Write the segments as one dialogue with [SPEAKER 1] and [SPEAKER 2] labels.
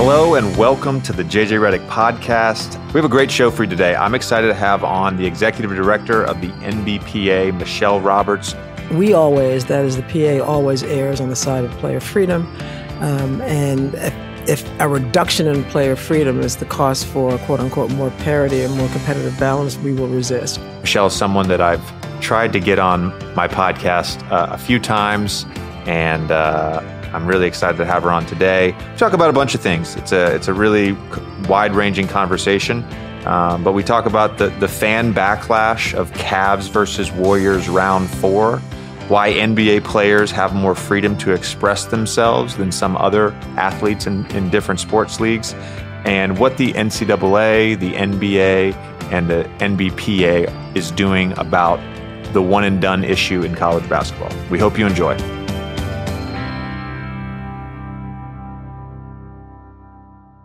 [SPEAKER 1] Hello and welcome to the JJ Redick podcast. We have a great show for you today. I'm excited to have on the executive director of the NBPA, Michele Roberts.
[SPEAKER 2] We always, that is the PA, always errs on the side of player freedom. And if a reduction in player freedom is the cost for, quote unquote, more parity and more competitive balance, we will resist.
[SPEAKER 1] Michele is someone that I've tried to get on my podcast a few times, and I'm really excited to have her on today. We talk about a bunch of things. It's a really wide-ranging conversation, but we talk about the fan backlash of Cavs versus Warriors round 4, why NBA players have more freedom to express themselves than some other athletes in different sports leagues, and what the NCAA, the NBA, and the NBPA is doing about the one-and-done issue in college basketball. We hope you enjoy.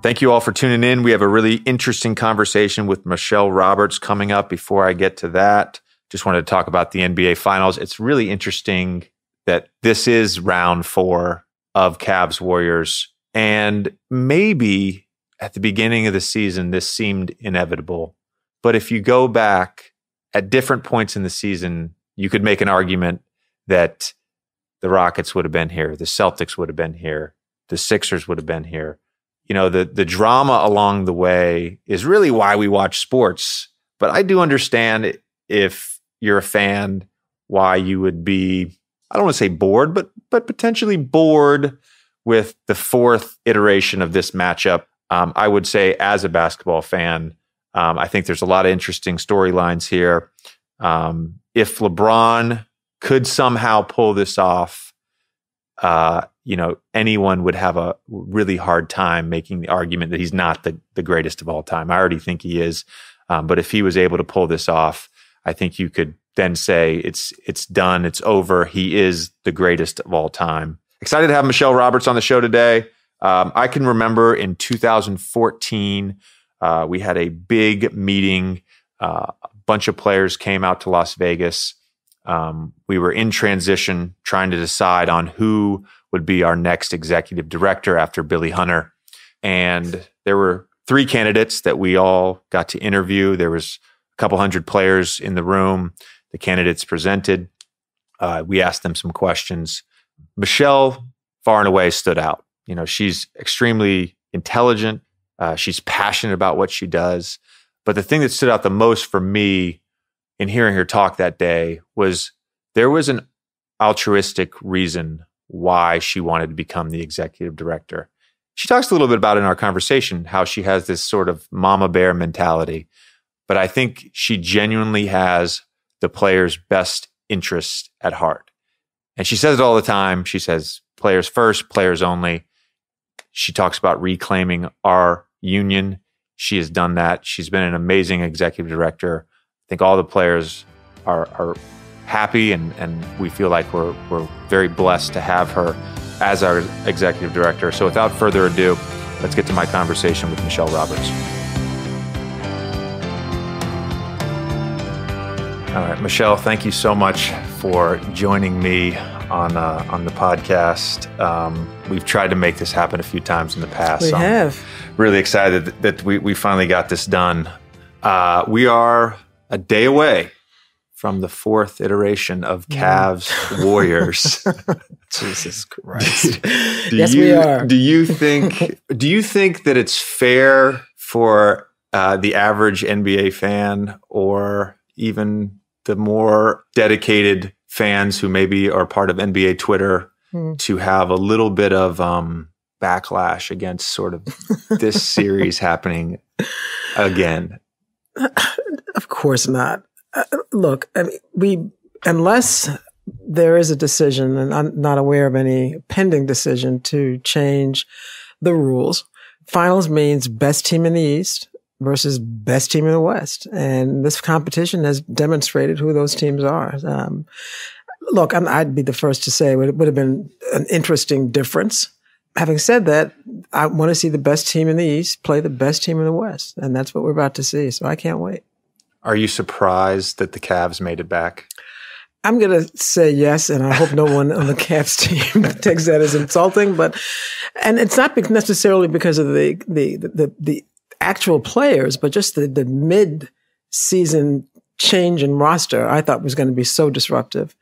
[SPEAKER 1] Thank you all for tuning in. We have a really interesting conversation with Michele Roberts coming up. Before I get to that, just wanted to talk about the NBA Finals. It's really interesting that this is round 4 of Cavs Warriors. And maybe at the beginning of the season, this seemed inevitable. But if you go back at different points in the season, you could make an argument that the Rockets would have been here, the Celtics would have been here, the Sixers would have been here. You know, the drama along the way is really why we watch sports. But I do understand, if you're a fan, why you would be, I don't want to say bored, but potentially bored with the 4th iteration of this matchup. I would say, as a basketball fan, I think there's a lot of interesting storylines here. If LeBron could somehow pull this off, anyone would have a really hard time making the argument that he's not the greatest of all time. I already think he is. But if he was able to pull this off, I think you could then say it's done, it's over. He is the greatest of all time. Excited to have Michele Roberts on the show today. I can remember in 2014, we had a big meeting. A bunch of players came out to Las Vegas. We were in transition, trying to decide on who would be our next executive director after Billy Hunter. And there were 3 candidates that we all got to interview. There was a couple hundred players in the room. The candidates presented. We asked them some questions. Michele, far and away, stood out. You know, she's extremely intelligent. She's passionate about what she does. But the thing that stood out the most for me in hearing her talk that day was there was an altruistic reason why she wanted to become the executive director. She talks a little bit about it in our conversation, how she has this sort of mama bear mentality. But I think she genuinely has the players' best interests at heart. And she says it all the time. She says, players first, players only. She talks about reclaiming our union. She has done that. She's been an amazing executive director. I think all the players are happy, and we feel like we're very blessed to have her as our executive director. So without further ado, let's get to my conversation with Michele Roberts. All right, Michele, thank you so much for joining me on the podcast. We've tried to make this happen a few times in the past.
[SPEAKER 2] We have.
[SPEAKER 1] Really excited that we finally got this done. We are a day away from the 4th iteration of Cavs Warriors.
[SPEAKER 2] Jesus Christ.
[SPEAKER 1] We are. Do you think that it's fair for the average NBA fan, or even the more dedicated fans who maybe are part of NBA Twitter, to have a little bit of backlash against sort of this series happening again?
[SPEAKER 2] Of course not. Look, I mean, unless there is a decision, and I'm not aware of any pending decision to change the rules, finals means best team in the East versus best team in the West. And this competition has demonstrated who those teams are. Look, I'd be the first to say it would have been an interesting difference. Having said that, I want to see the best team in the East play the best team in the West. And that's what we're about to see. So I can't wait.
[SPEAKER 1] Are you surprised that the Cavs made it back?
[SPEAKER 2] I'm going to say yes, and I hope no one on the Cavs team takes that as insulting. But And it's not necessarily because of the actual players, but just the mid-season change in roster I thought was going to be so disruptive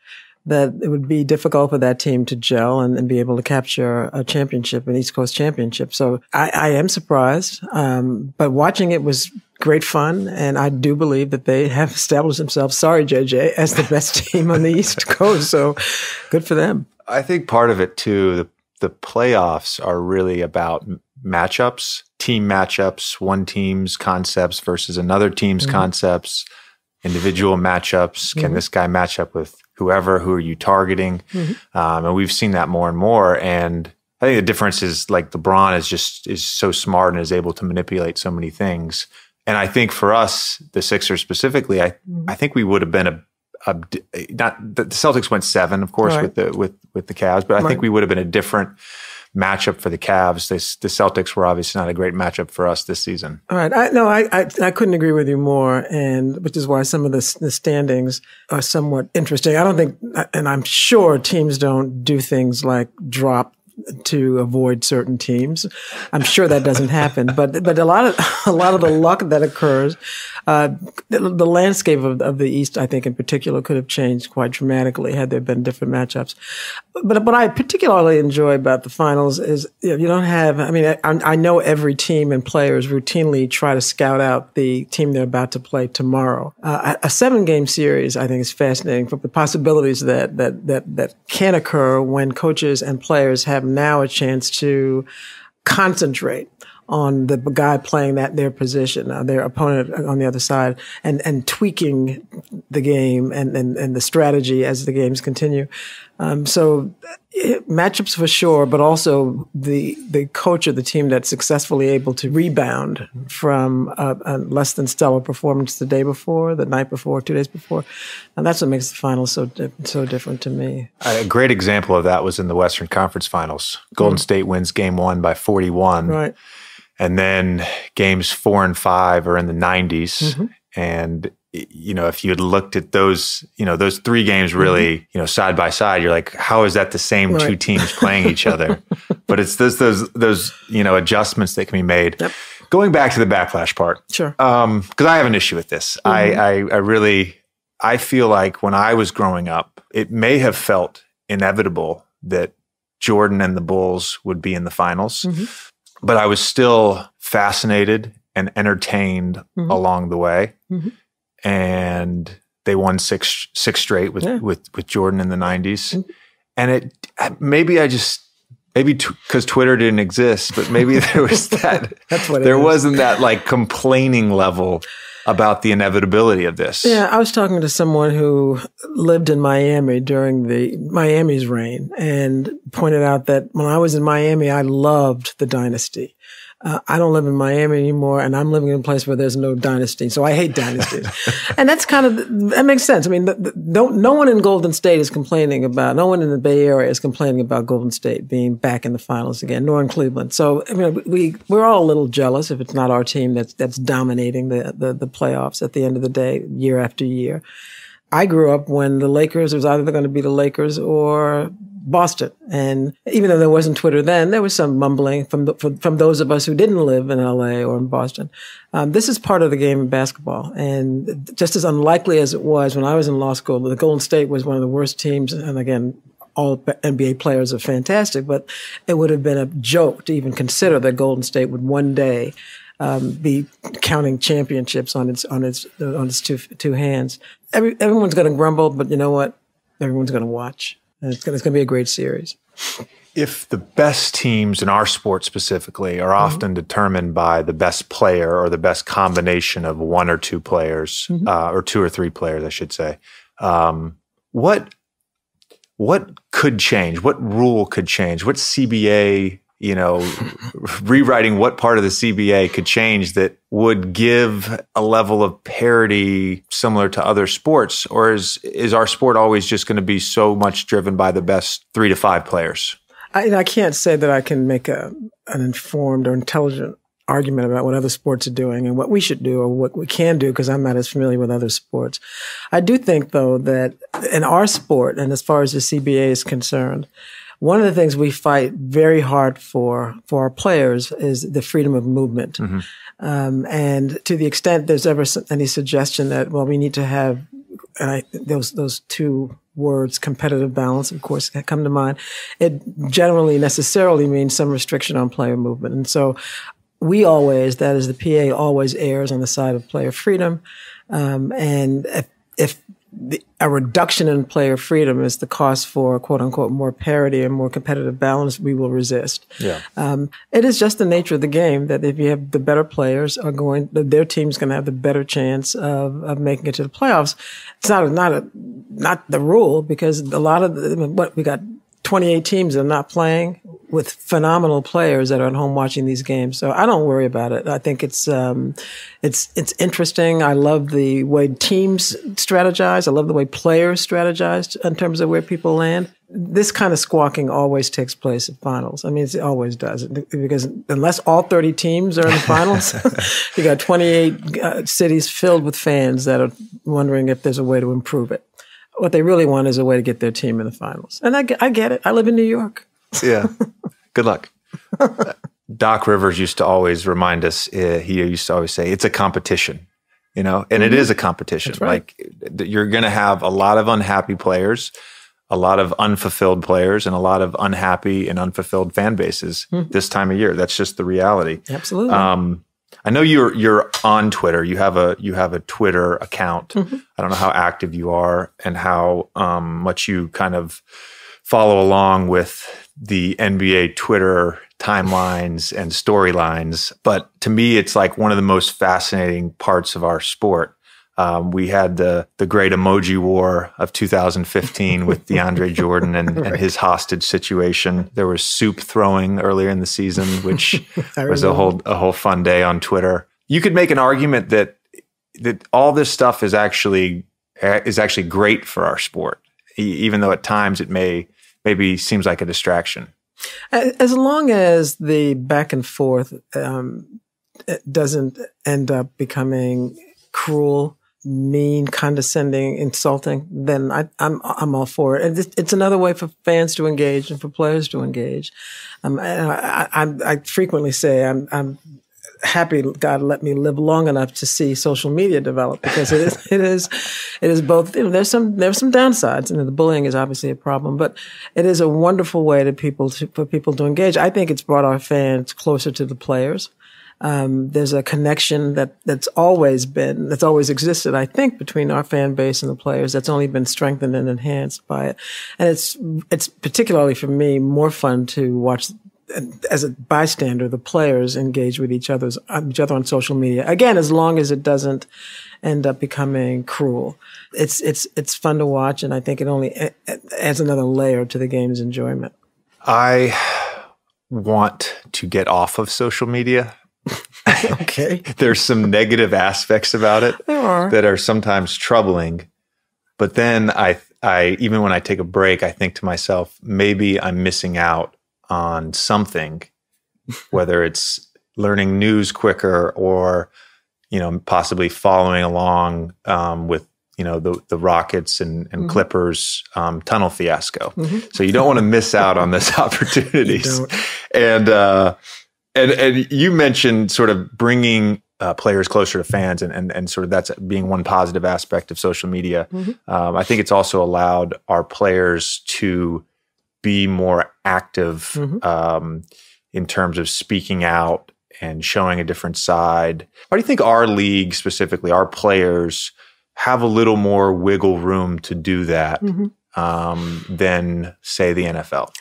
[SPEAKER 2] that it would be difficult for that team to gel and be able to capture a championship, an East Coast championship. So I am surprised. But watching it was great fun. And I do believe that they have established themselves, sorry, JJ, as the best team on the East Coast. So good for them.
[SPEAKER 1] I think part of it too, the playoffs are really about matchups, team matchups, one team's concepts versus another team's concepts, individual matchups. Can this guy match up with whoever? Who are you targeting? And we've seen that more and more. And I think the difference is like LeBron is so smart and is able to manipulate so many things. And I think for us, the Sixers specifically, I think we would have been not the Celtics went 7, of course, with the Cavs, but I think we would have been a different matchup for the Cavs. The Celtics were obviously not a great matchup for us this season.
[SPEAKER 2] All right. I couldn't agree with you more, and which is why some of the standings are somewhat interesting. I don't think, and I'm sure teams don't do things like drop to avoid certain teams. I'm sure that doesn't happen, but a lot of the luck that occurs, the landscape of the East, I think in particular, could have changed quite dramatically had there been different matchups. But what I particularly enjoy about the finals is you don't have. I mean, I know every team and players routinely try to scout out the team they're about to play tomorrow. A 7-game series, I think, is fascinating for the possibilities that can occur when coaches and players have now a chance to concentrate on the guy playing their position, their opponent on the other side, and tweaking the game and the strategy as the games continue. So matchups for sure, but also the coach of the team that's successfully able to rebound from a less than stellar performance the day before, the night before, 2 days before. And that's what makes the finals so different to me.
[SPEAKER 1] A great example of that was in the Western Conference Finals. Golden State wins game 1 by 41.
[SPEAKER 2] Right.
[SPEAKER 1] And then games 4 and 5 are in the 90s. And, if you had looked at those 3 games really, side by side, you're like, how is that the same two teams playing each other? But it's those adjustments that can be made. Yep. Going back to the backlash part.
[SPEAKER 2] Sure.
[SPEAKER 1] Because I have an issue with this. I feel like when I was growing up, it may have felt inevitable that Jordan and the Bulls would be in the finals. But I was still fascinated and entertained along the way. And they won six straight with Jordan in the 90s. And maybe because Twitter didn't exist, but maybe there was that. That's what there wasn't that like complaining level about the inevitability of this.
[SPEAKER 2] Yeah, I was talking to someone who lived in Miami during Miami's reign and pointed out that when I was in Miami, I loved the dynasty. I don't live in Miami anymore, and I'm living in a place where there's no dynasty. So I hate dynasties. And that's that makes sense. I mean, no one in Golden State is complaining about, no one in the Bay Area is complaining about Golden State being back in the finals again, nor in Cleveland. So, I mean, we're all a little jealous if it's not our team that's dominating the playoffs at the end of the day, year after year. I grew up when the Lakers was either going to be the Lakers or Boston. And even though there wasn't Twitter then, there was some mumbling from those of us who didn't live in LA or in Boston. This is part of the game of basketball. And just as unlikely as it was when I was in law school, the Golden State was one of the worst teams. And again, all NBA players are fantastic, but it would have been a joke to even consider that Golden State would one day be counting championships on its two hands. Everyone's going to grumble, but you know what? Everyone's going to watch. And it's going to be a great series.
[SPEAKER 1] If the best teams in our sport specifically are often determined by the best player or the best combination of one or two players, or 2 or 3 players, I should say, what could change? What rule could change? What CBA, rewriting what part of the CBA could change that would give a level of parity similar to other sports? Or is our sport always just going to be so much driven by the best 3 to 5 players?
[SPEAKER 2] I can't say that I can make an informed or intelligent argument about what other sports are doing and what we should do or what we can do, because I'm not as familiar with other sports. I do think, though, that in our sport, and as far as the CBA is concerned, one of the things we fight very hard for our players is the freedom of movement. And to the extent there's ever any suggestion that, well, we need to have, and those two words, competitive balance, of course, come to mind. It generally necessarily means some restriction on player movement. And so we always, that is the PA, always errs on the side of player freedom. And if a reduction in player freedom is the cost for quote unquote more parity and more competitive balance, we will resist.
[SPEAKER 1] Yeah.
[SPEAKER 2] It is just the nature of the game that if you have the better players their team's going to have the better chance of making it to the playoffs. It's not the rule, because a lot of we got 28 teams that are not playing with phenomenal players that are at home watching these games. So I don't worry about it. I think it's interesting. I love the way teams strategize. I love the way players strategize in terms of where people land. This kind of squawking always takes place at finals. I mean, it always does, because unless all 30 teams are in the finals, you got 28 cities filled with fans that are wondering if there's a way to improve it. What they really want is a way to get their team in the finals. And I get it. I live in New York.
[SPEAKER 1] Yeah. Good luck. Doc Rivers used to always remind us, he used to always say, it's a competition, and it is a competition.
[SPEAKER 2] That's right.
[SPEAKER 1] Like, you're going to have a lot of unhappy players, a lot of unfulfilled players, and a lot of unhappy and unfulfilled fan bases this time of year. That's just the reality.
[SPEAKER 2] Absolutely.
[SPEAKER 1] I know you're on Twitter. You have a Twitter account. I don't know how active you are and how much you kind of follow along with the NBA Twitter timelines and storylines. But to me, it's like one of the most fascinating parts of our sport. We had the great emoji war of 2015 with DeAndre Jordan and his hostage situation. There was soup throwing earlier in the season, which was a whole fun day on Twitter. You could make an argument that all this stuff is actually great for our sport, even though at times it maybe seems like a distraction.
[SPEAKER 2] As long as the back and forth doesn't end up becoming cruel, mean, condescending, insulting, then I'm all for it. And it's another way for fans to engage and for players to engage. I frequently say I'm happy God let me live long enough to see social media develop, because it is both. There's some downsides, and the bullying is obviously a problem, but it is a wonderful way for people to engage. I think it's brought our fans closer to the players. There's a connection that's always existed, I think, between our fan base and the players, that's only been strengthened and enhanced by it. And it's particularly for me more fun to watch, as a bystander, the players engage with each other on social media. Again, as long as it doesn't end up becoming cruel. It's fun to watch, and I think it only adds another layer to the game's enjoyment.
[SPEAKER 1] I want to get off of social media.
[SPEAKER 2] Okay.
[SPEAKER 1] There's some negative aspects about it that are sometimes troubling. But then I even when I take a break, I think to myself, maybe I'm missing out on something, whether it's learning news quicker or, possibly following along with, the Rockets and Clippers tunnel fiasco. So you don't want to miss out on those opportunities. And you mentioned sort of bringing players closer to fans, and sort of that's being one positive aspect of social media. I think it's also allowed our players to be more active in terms of speaking out and showing a different side. Why do you think our league, specifically our players, have a little more wiggle room to do that than, say, the NFL?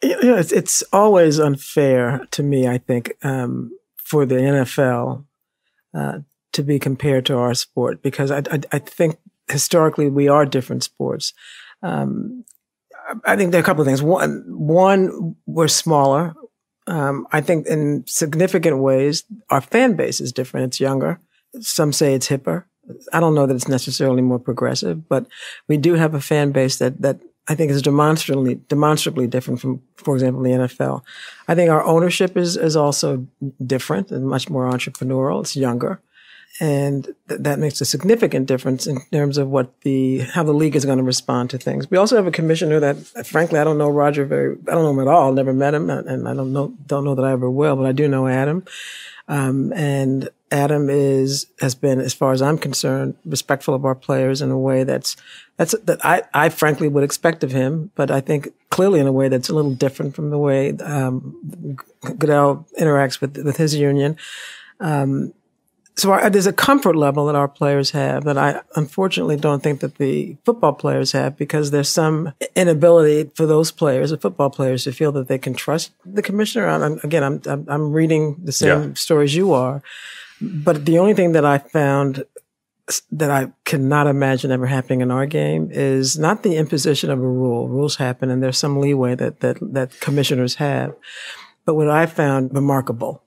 [SPEAKER 2] It's always unfair to me, I think, for the NFL to be compared to our sport, because I think historically we are different sports. I think there are a couple of things. One, we're smaller. I think in significant ways, our fan base is different. It's younger. Some say it's hipper. I don't know that it's necessarily more progressive, but we do have a fan base that I think is demonstrably different from, for example, the NFL. I think our ownership is also different and much more entrepreneurial. It's younger. And that makes a significant difference in terms of how the league is going to respond to things. We also have a commissioner that, frankly, I don't know I don't know him at all. Never met him, and I don't know that I ever will, but I do know Adam. And Adam has been, as far as I'm concerned, respectful of our players in a way that I frankly would expect of him, but I think clearly in a way that's a little different from the way Goodell interacts with his union. So there's a comfort level that our players have that I unfortunately don't think that the football players have, because there's some inability for those players, the football players, to feel that they can trust the commissioner. I'm reading the same stories you are, but the only thing that I found that I cannot imagine ever happening in our game is not the imposition of a rule. Rules happen, and there's some leeway that commissioners have. But what I found remarkable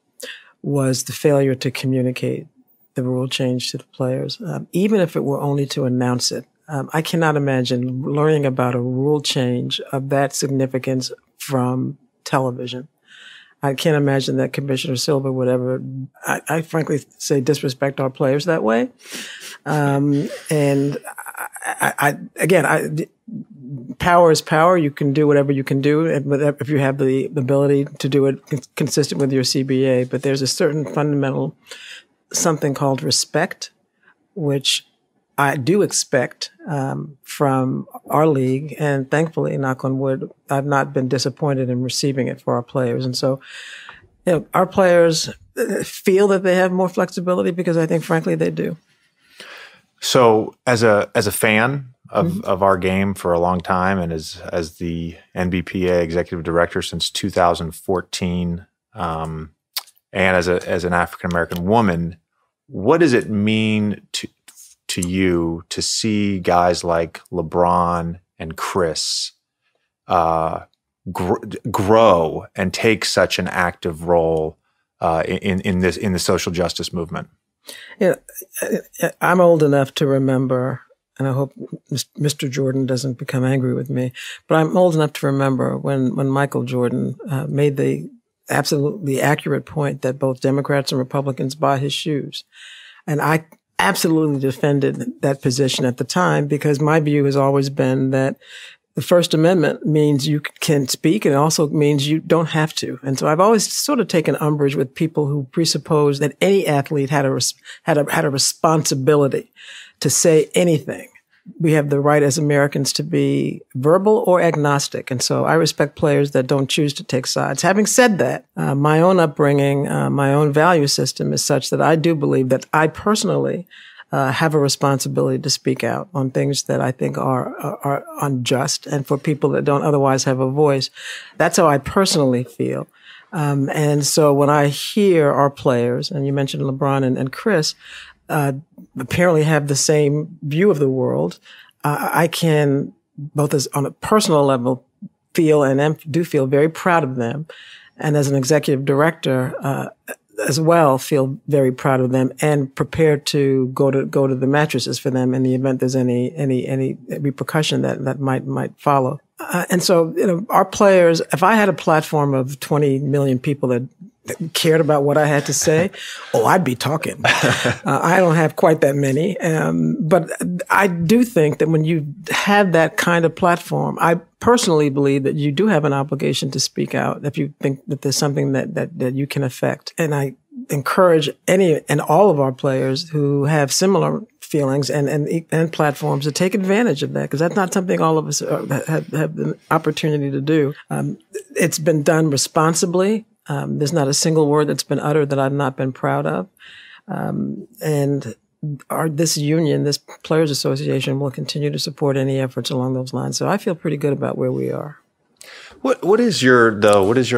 [SPEAKER 2] was the failure to communicate the rule change to the players, even if it were only to announce it. I cannot imagine learning about a rule change of that significance from television. I can't imagine that Commissioner Silver would ever, I frankly say, disrespect our players that way. And power is power. You can do whatever you can do if you have the ability to do it consistent with your CBA. But there's a certain fundamental something called respect, which I do expect from our league. And thankfully, knock on wood, I've not been disappointed in receiving it for our players. And so, our players feel that they have more flexibility, because I think, frankly, they do.
[SPEAKER 1] So as a fan of our game for a long time, and as the NBPA executive director since 2014, and as an African American woman, what does it mean to you to see guys like LeBron and Chris grow and take such an active role in the social justice movement?
[SPEAKER 2] I'm old enough to remember, and I hope Mr. Jordan doesn't become angry with me, but I'm old enough to remember when Michael Jordan made the absolutely accurate point that both Democrats and Republicans buy his shoes. And I absolutely defended that position at the time, because my view has always been that the First Amendment means you can speak, and it also means you don't have to. And so I've always sort of taken umbrage with people who presuppose that any athlete had a responsibility to say anything. We have the right as Americans to be verbal or agnostic. And so I respect players that don't choose to take sides. Having said that, my own upbringing, my own value system is such that I do believe that I personally have a responsibility to speak out on things that I think are unjust, and for people that don't otherwise have a voice. That's how I personally feel. And so when I hear our players, and you mentioned LeBron and Chris, apparently have the same view of the world, I can, both as on a personal level, feel and do feel very proud of them, and as an executive director, as well, feel very proud of them and prepared to go to the mattresses for them in the event there's any repercussion that might follow. And so, our players, if I had a platform of 20 million people that cared about what I had to say, I'd be talking. I don't have quite that many. But I do think that when you have that kind of platform, I personally believe that you do have an obligation to speak out if you think that there's something that you can affect. And I encourage any and all of our players who have similar feelings and platforms to take advantage of that, because that's not something all of us have the opportunity to do. It's been done responsibly. There's not a single word that's been uttered that I've not been proud of. And this union, this Players Association, will continue to support any efforts along those lines. So I feel pretty good about where we are.
[SPEAKER 1] What is your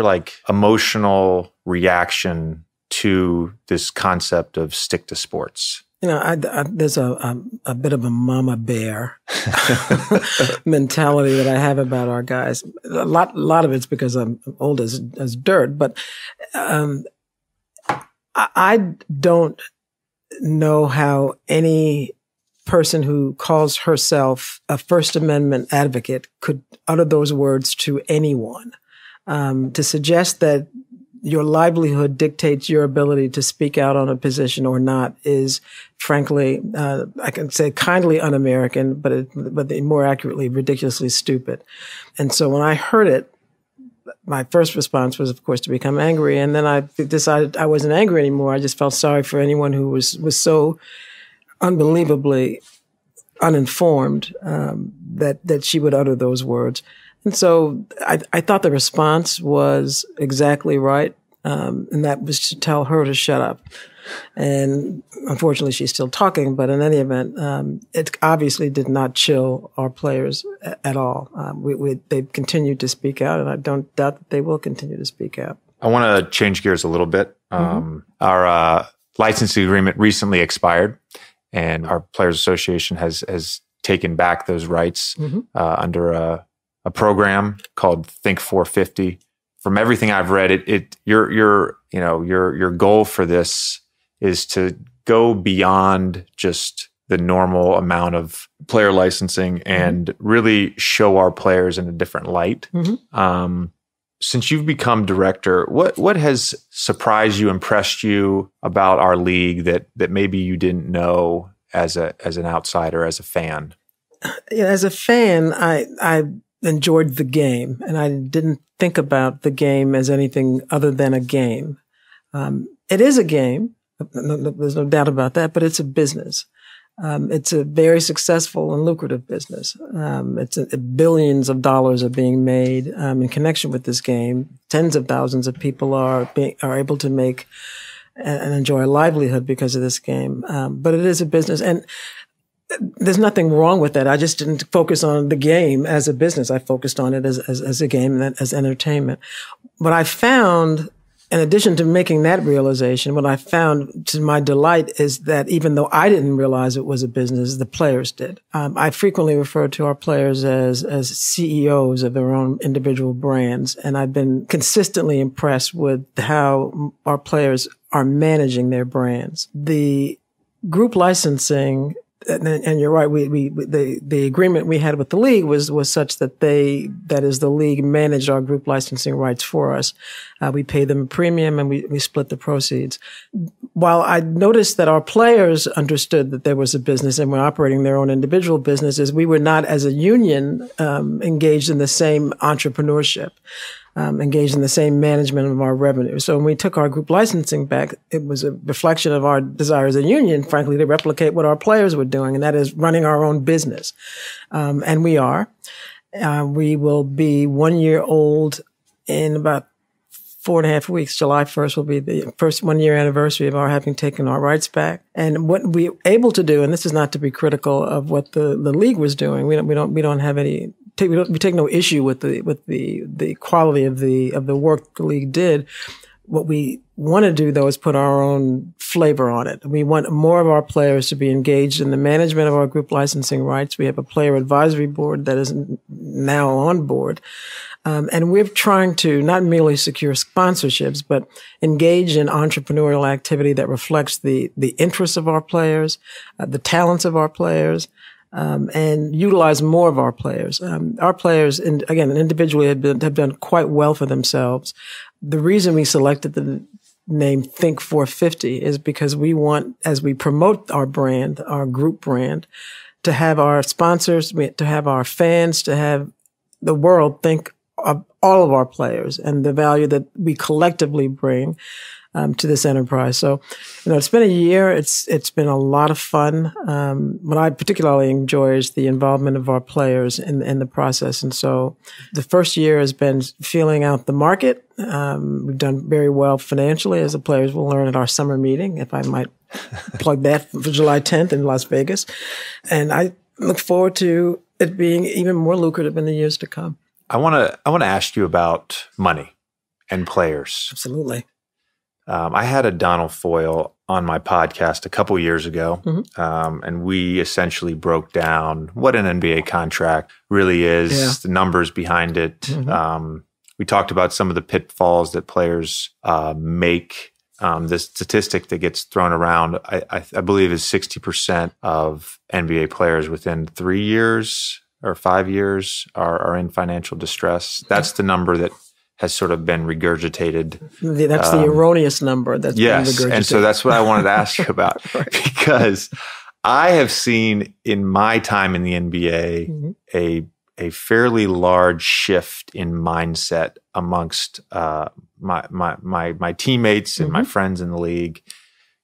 [SPEAKER 1] like emotional reaction to this concept of stick to sports?
[SPEAKER 2] There's a bit of a mama bear mentality that I have about our guys. A lot of it's because I'm old as dirt, but I don't know how any person who calls herself a First Amendment advocate could utter those words to anyone. To suggest that your livelihood dictates your ability to speak out on a position or not is, frankly, I can say kindly un-American, but more accurately, ridiculously stupid. And so when I heard it, my first response was, of course, to become angry. And then I decided I wasn't angry anymore. I just felt sorry for anyone who was so unbelievably uninformed that she would utter those words. And so I thought the response was exactly right, and that was to tell her to shut up. And unfortunately, she's still talking, but in any event, it obviously did not chill our players at all. They've continued to speak out, and I don't doubt that they will continue to speak out.
[SPEAKER 1] I want to change gears a little bit. Our licensing agreement recently expired, and our Players Association has taken back those rights under a program called Think 450. From everything I've read, your goal for this is to go beyond just the normal amount of player licensing and really show our players in a different light. Since you've become director, what has surprised you, impressed you about our league that maybe you didn't know as an outsider, as a fan?
[SPEAKER 2] As a fan, I enjoyed the game, and I didn't think about the game as anything other than a game. It is a game. There's no doubt about that, but it's a business. It's a very successful and lucrative business. Billions of dollars are being made in connection with this game. Tens of thousands of people are able to make and enjoy a livelihood because of this game. But it is a business, and there's nothing wrong with that. I just didn't focus on the game as a business. I focused on it as a game and as entertainment. What I found, in addition to making that realization, what I found to my delight is that even though I didn't realize it was a business, the players did. I frequently refer to our players as CEOs of their own individual brands, and I've been consistently impressed with how our players are managing their brands. The group licensing, and you're right, the agreement we had with the league was such that the league managed our group licensing rights for us. We paid them a premium and we split the proceeds. While I noticed that our players understood that there was a business and were operating their own individual businesses, we were not, as a union, engaged in the same entrepreneurship. Engaged in the same management of our revenue. So when we took our group licensing back, it was a reflection of our desire as a union, frankly, to replicate what our players were doing, and that is running our own business. And we are. We will be 1 year old in about 4.5 weeks. July 1st will be the first 1 year anniversary of our having taken our rights back. And what we're able to do, and this is not to be critical of what the league was doing. We don't have any. We take no issue with the quality of the work the league did. What we want to do, though, is put our own flavor on it. We want more of our players to be engaged in the management of our group licensing rights. We have a player advisory board that is now on board. And we're trying to not merely secure sponsorships, but engage in entrepreneurial activity that reflects the interests of our players, the talents of our players, and utilize more of our players. Our players, again, individually have done quite well for themselves. The reason we selected the name Think 450 is because we want, as we promote our brand, our group brand, to have our sponsors, to have our fans, to have the world think of all of our players and the value that we collectively bring to this enterprise. So, it's been a year. It's been a lot of fun. What I particularly enjoy is the involvement of our players in the process. And so the first year has been feeling out the market. We've done very well financially, as the players will learn at our summer meeting, if I might plug that, for July 10th in Las Vegas. And I look forward to it being even more lucrative in the years to come.
[SPEAKER 1] I want to ask you about money and players.
[SPEAKER 2] Absolutely.
[SPEAKER 1] I had a Donald Foyle on my podcast a couple years ago, and we essentially broke down what an NBA contract really is, the numbers behind it. We talked about some of the pitfalls that players make. The statistic that gets thrown around, I believe, is 60% of NBA players within 3 years or 5 years are in financial distress. That's the number that has sort of been regurgitated.
[SPEAKER 2] That's the erroneous number that's been regurgitated.
[SPEAKER 1] And so that's what I wanted to ask you about,
[SPEAKER 2] Right.
[SPEAKER 1] because I have seen in my time in the NBA a fairly large shift in mindset amongst my teammates and my friends in the league.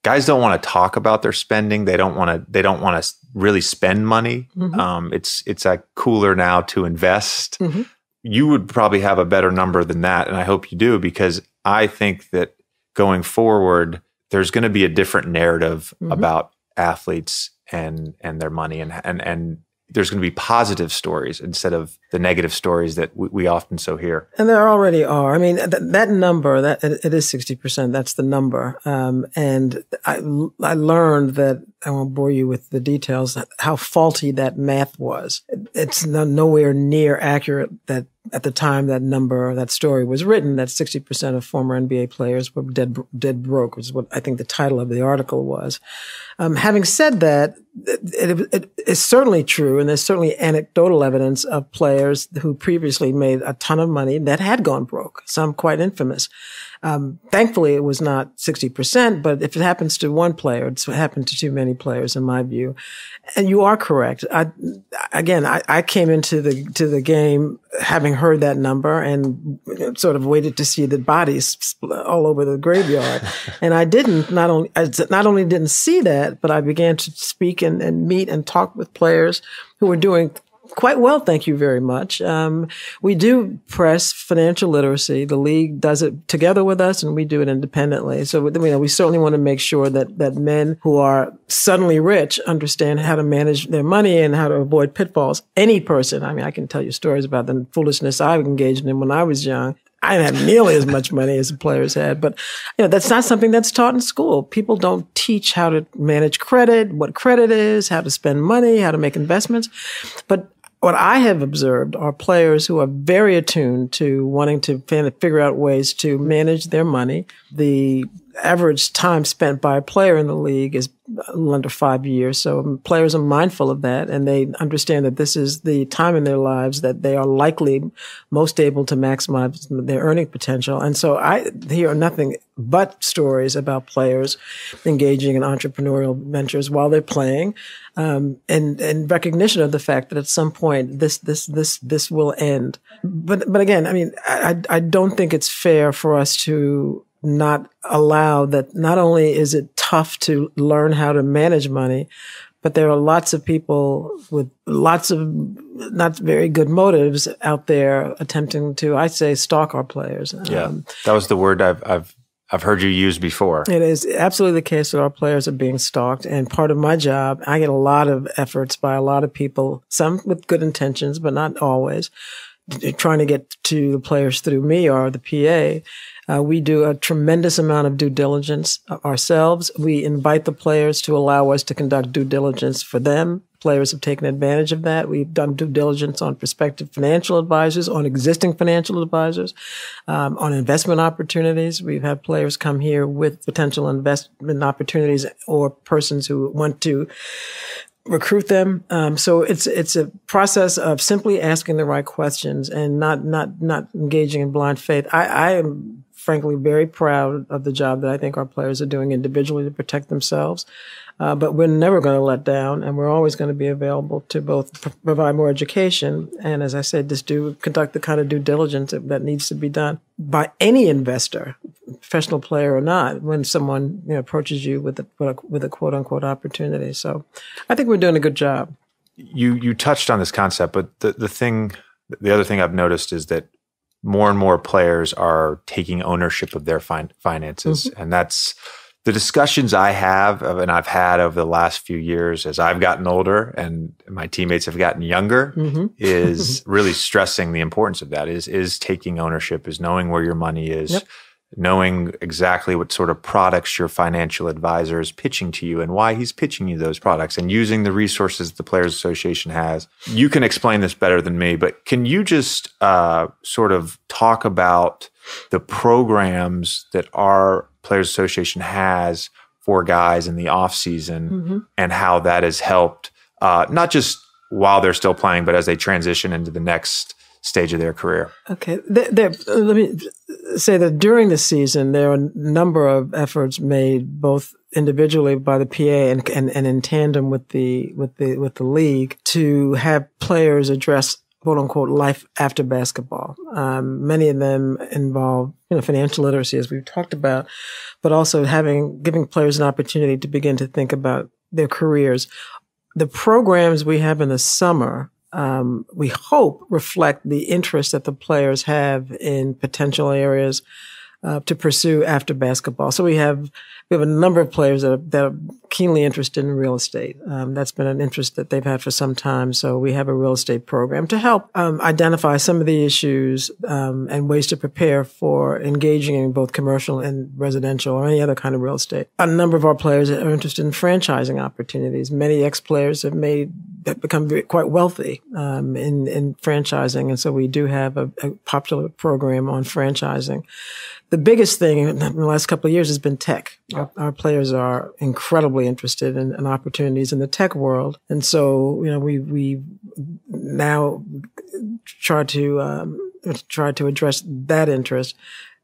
[SPEAKER 1] Guys don't want to talk about their spending. They don't want to really spend money. It's cooler now to invest. You would probably have a better number than that, and I hope you do, because I think that going forward, there's going to be a different narrative about athletes and their money, and there's going to be positive stories instead of the negative stories that we often so hear.
[SPEAKER 2] And there already are. I mean, that number, that it is 60%. That's the number. And I learned that, I won't bore you with the details, how faulty that math was. It's nowhere near accurate that at the time that story was written, that 60% of former NBA players were dead broke, which is what I think the title of the article was. Having said that, it is certainly true, and there's certainly anecdotal evidence of players who previously made a ton of money that had gone broke, some quite infamous. Thankfully, it was not 60%, but if it happens to one player, it's happened to too many players, in my view. And you are correct. I came into the game having heard that number and sort of waited to see the bodies all over the graveyard. And I not only didn't see that, but I began to speak and meet and talk with players who were doing quite well, thank you very much. We do press financial literacy. The league does it together with us, and we do it independently. So, we certainly want to make sure that men who are suddenly rich understand how to manage their money and how to avoid pitfalls. Any person, I can tell you stories about the foolishness I engaged in when I was young. I didn't have nearly as much money as the players had, but that's not something that's taught in school. People don't teach how to manage credit, what credit is, how to spend money, how to make investments. But what I have observed are players who are very attuned to wanting to figure out ways to manage their money. The average time spent by a player in the league is a little under 5 years. So players are mindful of that, and they understand that this is the time in their lives that they are likely most able to maximize their earning potential. And so I hear nothing but stories about players engaging in entrepreneurial ventures while they're playing, and recognition of the fact that at some point this will end. But again, I don't think it's fair for us to not allow that. Not only is it tough to learn how to manage money, but there are lots of people with lots of not very good motives out there attempting to, I say, stalk our players.
[SPEAKER 1] Yeah, that was the word I've heard you use before.
[SPEAKER 2] It is absolutely the case that our players are being stalked. And part of my job, I get a lot of efforts by a lot of people, some with good intentions, but not always, trying to get to the players through me or the PA. We do a tremendous amount of due diligence ourselves. We invite the players to allow us to conduct due diligence for them. Players have taken advantage of that. We've done due diligence on prospective financial advisors, on existing financial advisors, on investment opportunities. We've had players come here with potential investment opportunities or persons who want to recruit them. So it's a process of simply asking the right questions and not engaging in blind faith. I am frankly very proud of the job that I think our players are doing individually to protect themselves. But we're never going to let down, and we're always going to be available to both provide more education and, as I said, conduct the kind of due diligence that needs to be done by any investor, professional player or not, when someone approaches you with a quote unquote opportunity. So I think we're doing a good job.
[SPEAKER 1] You touched on this concept, but the other thing I've noticed is that more and more players are taking ownership of their finances, and that's the discussions I've had over the last few years as I've gotten older and my teammates have gotten younger, is really stressing the importance of that. Is taking ownership, is knowing where your money is. Yep. Knowing exactly what sort of products your financial advisor is pitching to you and why he's pitching you those products, and using the resources the Players Association has. You can explain this better than me, but can you just sort of talk about the programs that our Players Association has for guys in the off season and how that has helped, not just while they're still playing, but as they transition into the next stage of their career.
[SPEAKER 2] Okay. Let me say that during the season, there are a number of efforts made both individually by the PA and in tandem with the league to have players address quote unquote life after basketball. Many of them involve, financial literacy, as we've talked about, but also giving players an opportunity to begin to think about their careers. The programs we have in the summer, we hope reflect the interest that the players have in potential areas to pursue after basketball. So we have a number of players that are keenly interested in real estate. That's been an interest that they've had for some time. So we have a real estate program to help identify some of the issues and ways to prepare for engaging in both commercial and residential or any other kind of real estate. A number of our players are interested in franchising opportunities. Many ex-players have become quite wealthy in franchising, and so we do have a popular program on franchising. The biggest thing in the last couple of years has been tech. Our players are incredibly interested in opportunities in the tech world. And so, we now try to address that interest.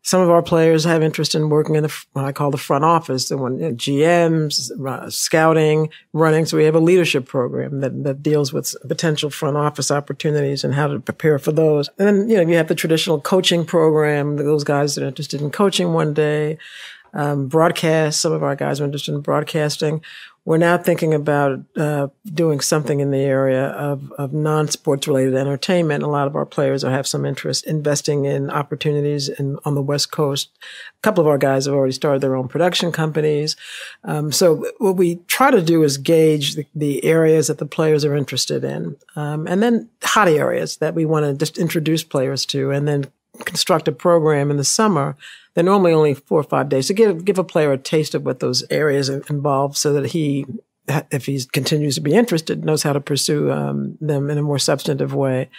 [SPEAKER 2] Some of our players have interest in working in what I call the front office, GMs, scouting, running. So we have a leadership program that deals with potential front office opportunities and how to prepare for those. And then, you have the traditional coaching program, those guys that are interested in coaching one day, broadcast. Some of our guys are interested in broadcasting. We're now thinking about doing something in the area of non-sports related entertainment. A lot of our players have some interest investing in opportunities on the West Coast. A couple of our guys have already started their own production companies. So what we try to do is gauge the areas that the players are interested in, and then hot areas that we want to just introduce players to, and then construct a program in the summer. They're normally only 4 or 5 days to give a player a taste of what those areas involve so that he, if he continues to be interested, knows how to pursue them in a more substantive way.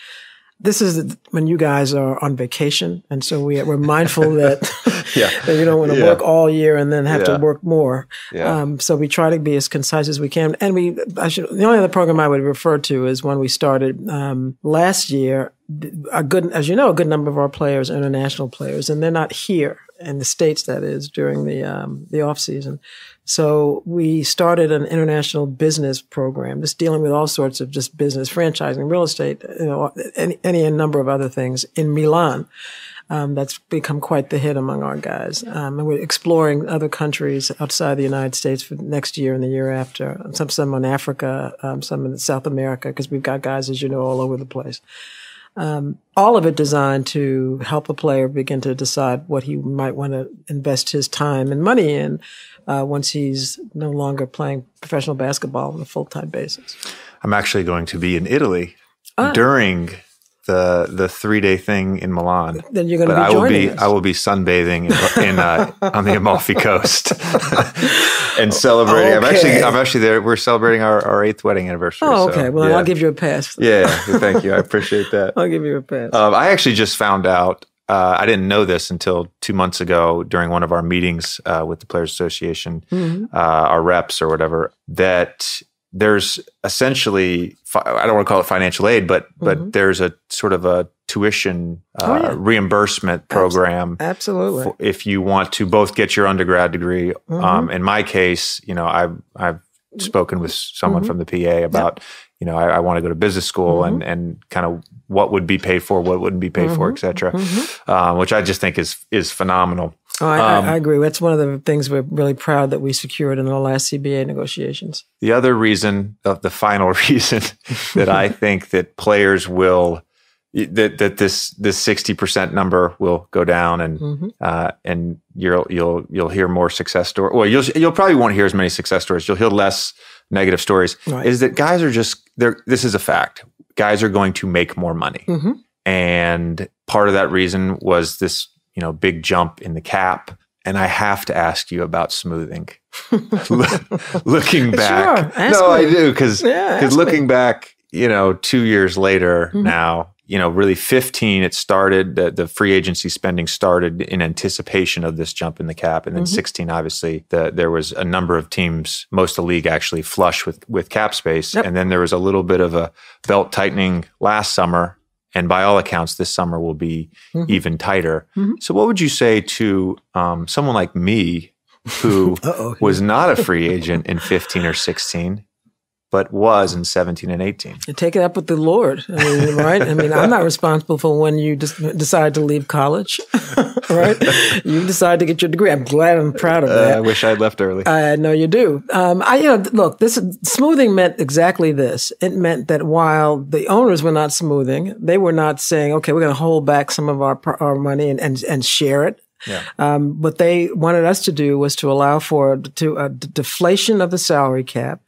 [SPEAKER 2] This is when you guys are on vacation. And so we're mindful that, that you don't want to work all year and then have to work more. So we try to be as concise as we can. And the only other program I would refer to is one we started last year. A good number of our players are international players, and they're not here in the States, that is, during the off season. So we started an international business program, just dealing with all sorts of just business, franchising, real estate, any number of other things in Milan. That's become quite the hit among our guys. And we're exploring other countries outside the United States for next year and the year after. Some in Africa, some in South America, because we've got guys, as you know, all over the place. All of it designed to help a player begin to decide what he might want to invest his time and money in once he's no longer playing professional basketball on a full-time basis.
[SPEAKER 1] I'm actually going to be in Italy during the 3-day thing in Milan.
[SPEAKER 2] Then you're going to be joining us.
[SPEAKER 1] I will be sunbathing on the Amalfi Coast and celebrating.
[SPEAKER 2] Okay.
[SPEAKER 1] I'm actually there. We're celebrating our 8th wedding anniversary.
[SPEAKER 2] Oh, okay. Well, I'll give you a pass.
[SPEAKER 1] Yeah, thank you. I appreciate that.
[SPEAKER 2] I'll give you a pass.
[SPEAKER 1] I actually just found out. I didn't know this until 2 months ago during one of our meetings with the Players Association, our reps or whatever, that there's essentially, I don't want to call it financial aid, but there's a sort of a tuition reimbursement program.
[SPEAKER 2] Absolutely.
[SPEAKER 1] If you want to both get your undergrad degree. In my case, I've spoken with someone from the PA about, I want to go to business school and kind of what would be paid for, what wouldn't be paid for, et cetera, which I just think is phenomenal.
[SPEAKER 2] Oh, I agree. That's one of the things we're really proud that we secured in the last CBA negotiations. The
[SPEAKER 1] other reason, the final reason that I think that players will, that this 60% number will go down and you'll hear more success stories. Well, you'll probably won't hear as many success stories. You'll hear less negative stories. Right. Is that guys are just this is a fact. Guys are going to make more money, and part of that reason was this big jump in the cap. And I have to ask you about smoothing. Looking back, I do because looking back, 2 years later now. Really 15, it started, the free agency spending started in anticipation of this jump in the cap. And then 16, obviously, there was a number of teams, most of the league actually flush with cap space. Yep. And then there was a little bit of a belt tightening last summer. And by all accounts, this summer will be even tighter. So what would you say to someone like me who was not a free agent in 15 or 16, but was in 17 and 18?
[SPEAKER 2] You take it up with the Lord, right? I'm not responsible for when you decide to leave college, right? You decide to get your degree. I'm glad and proud of that.
[SPEAKER 1] I wish I'd left early.
[SPEAKER 2] I know you do. Look, this smoothing meant exactly this. It meant that while the owners were not smoothing, they were not saying, okay, we're going to hold back some of our money and share it.
[SPEAKER 1] Yeah.
[SPEAKER 2] What they wanted us to do was to allow for a deflation of the salary cap.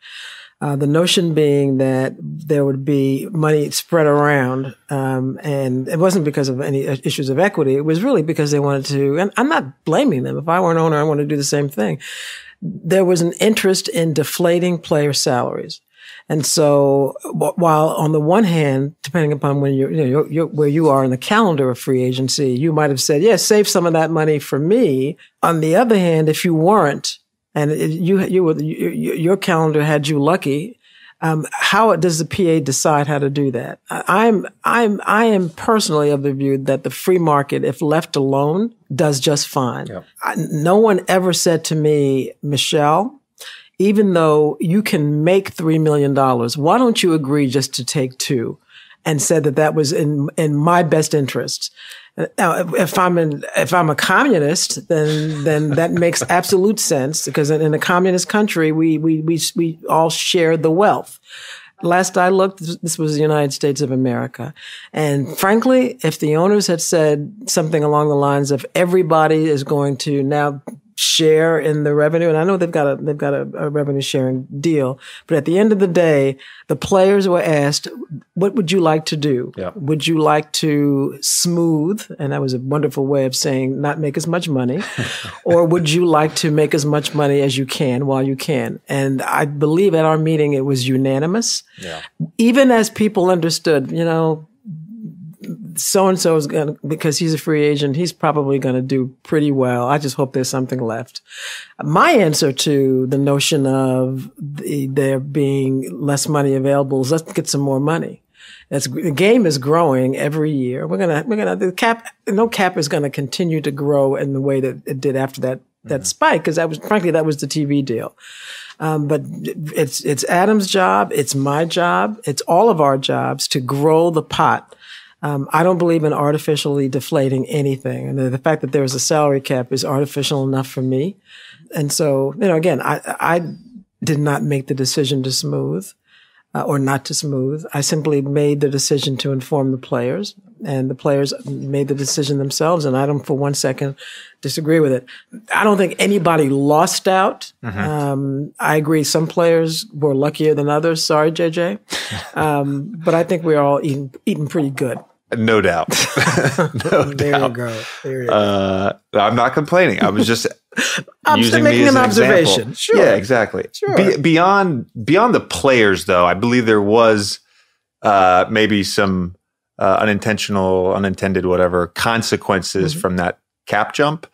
[SPEAKER 2] The notion being that there would be money spread around, and it wasn't because of any issues of equity. It was really because they wanted to, and I'm not blaming them. If I were an owner, I wanted to do the same thing. There was an interest in deflating player salaries. And so while on the one hand, depending upon when you're where you are in the calendar of free agency, you might have said, yes, save some of that money for me. On the other hand, if you weren't, and your calendar had you lucky, how does the PA decide how to do that? I am personally of the view that the free market, if left alone, does just fine. Yep. No one ever said to me, Michele, even though you can make $3 million, why don't you agree just to take $2 million? And said that was in my best interest. Now, if I'm a communist, then that makes absolute sense, because in a communist country, we all share the wealth. Last I looked, this was the United States of America. And frankly, if the owners had said something along the lines of everybody is going to now share in the revenue, and I know they've got a revenue sharing deal, but at the end of the day, the players were asked, what would you like to do? Yeah. Would you like to smooth? And that was a wonderful way of saying not make as much money. Or would you like to make as much money as you can while you can? And I believe at our meeting, it was unanimous. Yeah. Even as people understood, so-and-so is going to, because he's a free agent, he's probably going to do pretty well. I just hope there's something left. My answer to the notion of there being less money available is let's get some more money. The game is growing every year. The cap is going to continue to grow in the way that it did after that spike, because that was the TV deal. But it's Adam's job. It's my job. It's all of our jobs to grow the pot. I don't believe in artificially deflating anything. And the fact that there is a salary cap is artificial enough for me. And so, again, I did not make the decision to smooth or not to smooth. I simply made the decision to inform the players, and the players made the decision themselves. And I don't for one second disagree with it. I don't think anybody lost out. Mm-hmm. I agree. Some players were luckier than others. Sorry, JJ. But I think we're all eating pretty good.
[SPEAKER 1] No doubt.
[SPEAKER 2] There you go.
[SPEAKER 1] I'm not complaining. I was just using
[SPEAKER 2] making
[SPEAKER 1] me as
[SPEAKER 2] an observation.
[SPEAKER 1] Example.
[SPEAKER 2] Sure.
[SPEAKER 1] Yeah, exactly.
[SPEAKER 2] Sure.
[SPEAKER 1] Beyond the players, though, I believe there was maybe some unintended, whatever consequences from that cap jump.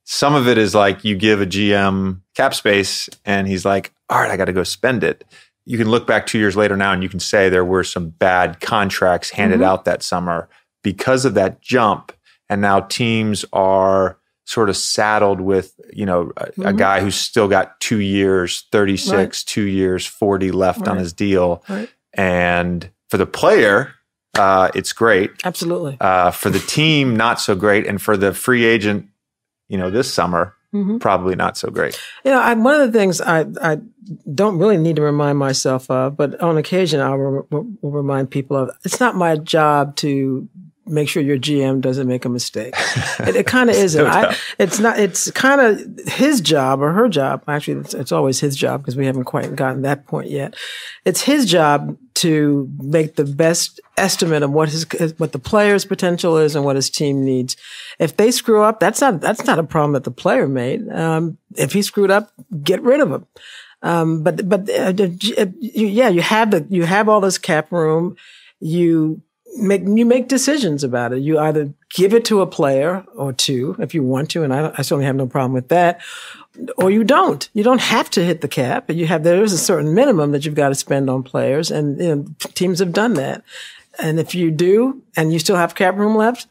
[SPEAKER 1] Some of it is like you give a GM cap space and he's like, all right, I got to go spend it. You can look back 2 years later now and you can say there were some bad contracts handed out that summer because of that jump. And now teams are sort of saddled with, a guy who's still got 2 years, 36, right. 2 years, 40 left on his deal. Right. And for the player, it's great.
[SPEAKER 2] Absolutely.
[SPEAKER 1] For the team, not so great. And for the free agent, this summer, probably not so great.
[SPEAKER 2] One of the things I don't really need to remind myself of, but on occasion I will remind people of, it's not my job to make sure your GM doesn't make a mistake. It kind of isn't. It's kind of his job or her job. Actually, it's always his job because we haven't quite gotten that point yet. It's his job to make the best estimate of what the player's potential is and what his team needs. If they screw up, that's not a problem that the player made. If he screwed up, get rid of him. You have all this cap room. You make decisions about it. You either give it to a player or two if you want to, and I certainly have no problem with that, or you don't. You don't have to hit the cap. There is a certain minimum that you've got to spend on players, and teams have done that. And if you do, and you still have cap room left,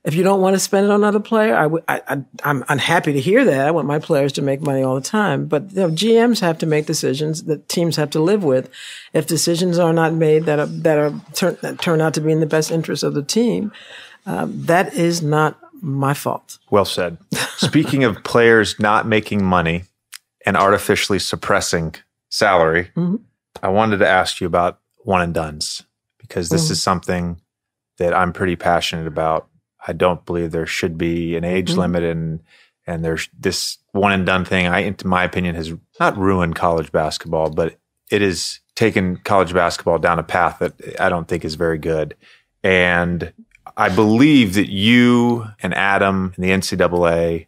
[SPEAKER 2] if you don't want to spend it on another player, I'm unhappy to hear that. I want my players to make money all the time. But GMs have to make decisions that teams have to live with. If decisions are not made that turn out to be in the best interest of the team, that is not my fault.
[SPEAKER 1] Well said. Speaking of players not making money and artificially suppressing salary, I wanted to ask you about one and dones, because this is something that I'm pretty passionate about. I don't believe there should be an age limit, and there's this one and done thing. In my opinion, has not ruined college basketball, but it has taken college basketball down a path that I don't think is very good. And I believe that you and Adam and the NCAA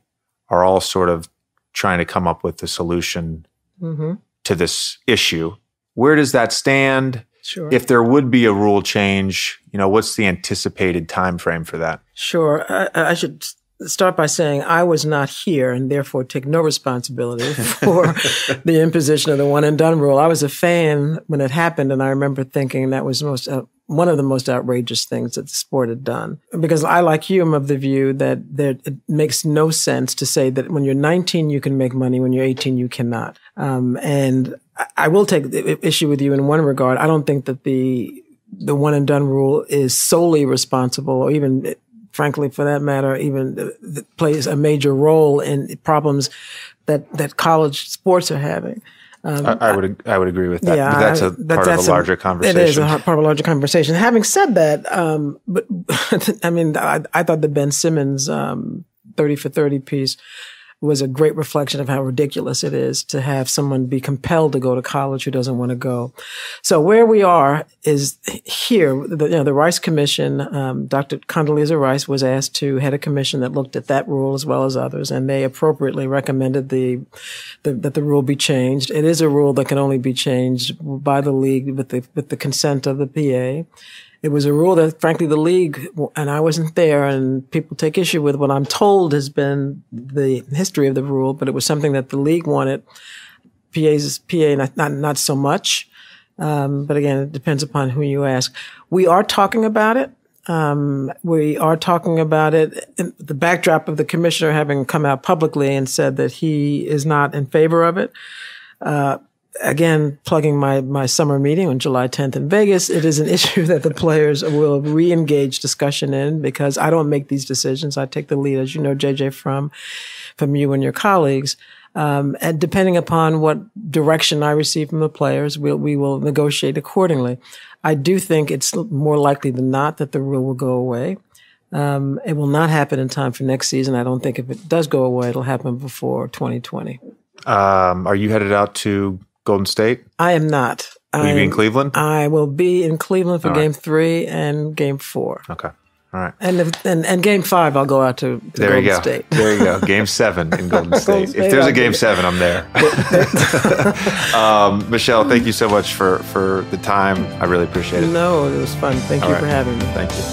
[SPEAKER 1] are all sort of trying to come up with a solution to this issue. Where does that stand?
[SPEAKER 2] Sure.
[SPEAKER 1] If there would be a rule change, what's the anticipated time frame for that?
[SPEAKER 2] Sure. I should start by saying I was not here and therefore take no responsibility for the imposition of the one and done rule. I was a fan when it happened, and I remember thinking that was one of the most outrageous things that the sport had done. Because I, like you, am of the view that it makes no sense to say that when you're 19, you can make money. When you're 18, you cannot. And I will take issue with you in one regard. I don't think that the one and done rule is solely responsible, or even, frankly, for that matter, even plays a major role in problems that college sports are having.
[SPEAKER 1] I would agree with that.
[SPEAKER 2] Yeah,
[SPEAKER 1] but that's part of a larger conversation.
[SPEAKER 2] It is part of a larger conversation. Having said that, but I mean, I thought the Ben Simmons 30 for 30 piece was a great reflection of how ridiculous it is to have someone be compelled to go to college who doesn't want to go. So where we are is here. The Rice Commission, Dr. Condoleezza Rice was asked to head a commission that looked at that rule as well as others, and they appropriately recommended that the rule be changed. It is a rule that can only be changed by the league with the consent of the PA. It was a rule that, frankly, the league, and I wasn't there, and people take issue with what I'm told has been the history of the rule, but it was something that the league wanted. PA not so much. But again, it depends upon who you ask. We are talking about it. We are talking about it in the backdrop of the commissioner having come out publicly and said that he is not in favor of it. Again, plugging my summer meeting on July 10th in Vegas, it is an issue that the players will re-engage discussion in, because I don't make these decisions. I take the lead, as you know, JJ, from you and your colleagues. And depending upon what direction I receive from the players, we will negotiate accordingly. I do think it's more likely than not that the rule will go away. It will not happen in time for next season. I don't think if it does go away, it'll happen before 2020.
[SPEAKER 1] Are you headed out to Golden State?
[SPEAKER 2] I am not.
[SPEAKER 1] Will you be in Cleveland?
[SPEAKER 2] I will be in Cleveland for Game 3 and Game 4.
[SPEAKER 1] Okay. All right.
[SPEAKER 2] And Game 5, I'll go out to Golden State.
[SPEAKER 1] There you go. Game 7 in Golden State. If there's a Game 7, I'm there. Michele, thank you so much for the time. I really appreciate it.
[SPEAKER 2] No, it was fun. Thank you for having me.
[SPEAKER 1] Thank you.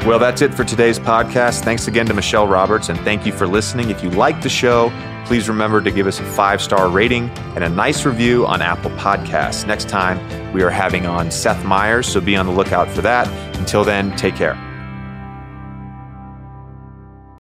[SPEAKER 1] Well, that's it for today's podcast. Thanks again to Michele Roberts, and thank you for listening. If you liked the show, please remember to give us a 5-star rating and a nice review on Apple Podcasts. Next time, we are having on Seth Meyers, so be on the lookout for that. Until then, take care.